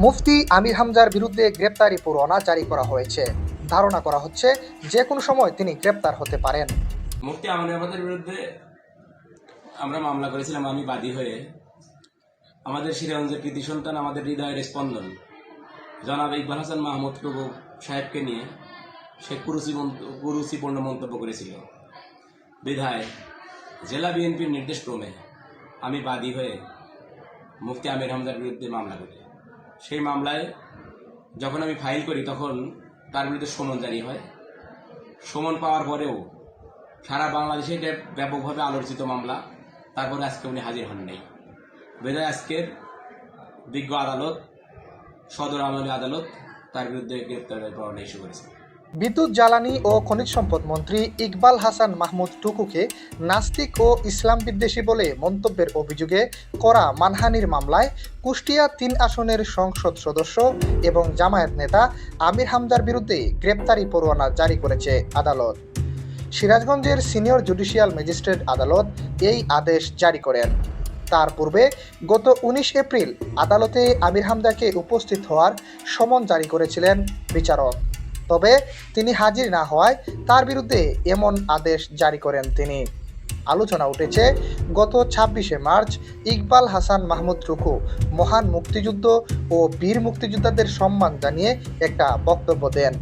মুফতি আমির হামজার বিরুদ্ধে গ্রেপ্তারি পরোয়ানা জারি করা হয়েছে। ধারণা করা হচ্ছে যে কোনো সময় তিনি গ্রেপ্তার হতে পারেন। মুফতি আমির হামজার বিরুদ্ধে আমরা মামলা করেছিলাম আমি বাদী হয়ে। আমাদের সিরাজগঞ্জের কৃতি সন্তান, আমাদের হৃদয়ের স্পন্দন জনাব ইকবাল হাসান মাহমুদ প্রভু সাহেবকে নিয়ে সে কুরুচিপূর্ণ মন্তব্য করেছিল। বিধায় জেলা বিএনপির নির্দেশক্রমে আমি বাদী হয়ে মুফতি আমির হামজার বিরুদ্ধে মামলা করি। সেই মামলায় যখন আমি ফাইল করি তখন তার বিরুদ্ধে সমন জারি হয়। সমন পাওয়ার পরেও সারা বাংলাদেশে এটা ব্যাপকভাবে আলোচিত মামলা, তারপরে আজকে উনি হাজির হন নাই। বিধায় আজকের বিজ্ঞ আদালত, সদর আমলি আদালত তার বিরুদ্ধে গ্রেপ্তারের পরোয়ানা ইস্যু করেছে। বিদ্যুৎ, জ্বালানি ও খনিজ সম্পদ মন্ত্রী ইকবাল হাসান মাহমুদ টুকুকে নাস্তিক ও ইসলাম বিদ্বেষী বলে মন্তব্যের অভিযোগে করা মানহানির মামলায় কুষ্টিয়া ৩ আসনের সংসদ সদস্য এবং জামায়াত নেতা আমির হামজার বিরুদ্ধে গ্রেপ্তারি পরোয়ানা জারি করেছে আদালত। সিরাজগঞ্জের সিনিয়র জুডিশিয়াল ম্যাজিস্ট্রেট আদালত এই আদেশ জারি করেন। তার পূর্বে গত ১৯ এপ্রিল আদালতে আমির হামজাকে উপস্থিত হওয়ার সমন জারি করেছিলেন বিচারক। তবে তিনি হাজির না হওয়ায় তার বিরুদ্ধে এমন আদেশ জারি করেন তিনি। আলোচনা উঠেছে গত ২৬শে মার্চ ইকবাল হাসান মাহমুদ টুকু মহান মুক্তিযুদ্ধ ও বীর মুক্তিযোদ্ধাদের সম্মান জানিয়ে একটা বক্তব্য দেন।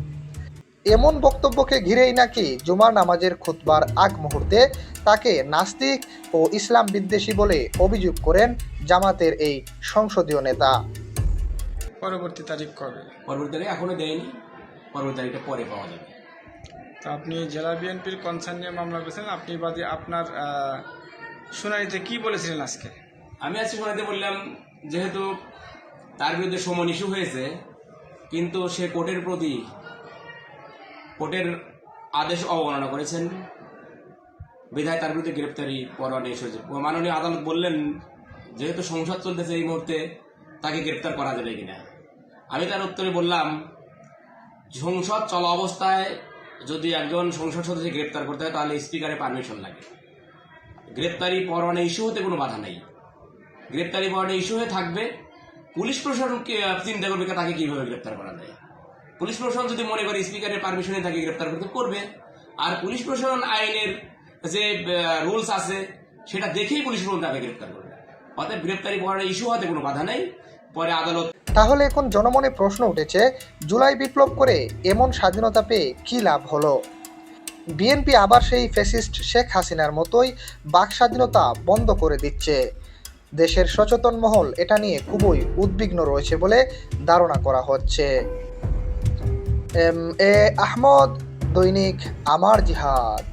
এমন বক্তব্যকে ঘিরেই নাকি জুমার নামাজের খুতবার আগ মুহূর্তে তাকে নাস্তিক ও ইসলাম বিদ্বেষী বলে অভিযোগ করেন জামাতের এই সংসদীয় নেতা। পরবর্তী তারিখ কবে? পরবর্তী তারিখ এখনো দেয়নি, পরবর্তী তারিখটা পরে পাওয়া যাবে। তো আপনি জেলা বিএনপির কনসার্ন নিয়ে মামলা করেছেন, আপনি বাদী আপনার শুনানিতে কি বলেছিলেন আজকে? আমি আজকে শোনাতে বললাম, যেহেতু তার বিরুদ্ধে সমন ইস্যু হয়েছে কিন্তু সে কোর্টের আদেশ অবমাননা করেছেন, বিধায় তার বিরুদ্ধে গ্রেপ্তারি পরোয়ানা ইস্যু হয়েছে। মাননীয় আদালত বললেন যেহেতু সংসদ চলতেছে এই মুহূর্তে তাকে গ্রেপ্তার করা যাবে কিনা। আমি তার উত্তরে বললাম, সংসদ চলা অবস্থায় যদি একজন সংসদ সদস্য গ্রেপ্তার করতে হয় তাহলে স্পিকারের পারমিশন লাগে। গ্রেপ্তারি পরোয়ানা ইস্যু হতে কোনো বাধা নেই। গ্রেপ্তারি পরোয়ানা ইস্যু হয়ে থাকবে, পুলিশ প্রশাসনকে চিন্তা করবে তাকে কিভাবে গ্রেপ্তার করা যায়। পুলিশ প্রশাসন যদি মনে করে স্পিকারের পারমিশনে তাকে গ্রেপ্তার করতে করবে, আর পুলিশ প্রশাসন আইনের যে রুলস আছে সেটা দেখেই পুলিশ প্রশাসন তাকে গ্রেপ্তার করবে। অতএব গ্রেপ্তারি পরোয়ানা ইস্যু হতে কোনো বাধা নেই। পরে আদালত। তাহলে এখন জনমনে প্রশ্ন উঠেছে, জুলাই বিপ্লব করে এমন স্বাধীনতা পেয়ে কী লাভ হলো? বিএনপি আবার সেই ফ্যাসিস্ট শেখ হাসিনার মতোই বাক স্বাধীনতা বন্ধ করে দিচ্ছে। দেশের সচেতন মহল এটা নিয়ে খুবই উদ্বিগ্ন রয়েছে বলে ধারণা করা হচ্ছে। এম এ আহমদ, দৈনিক আমার জিহাদ।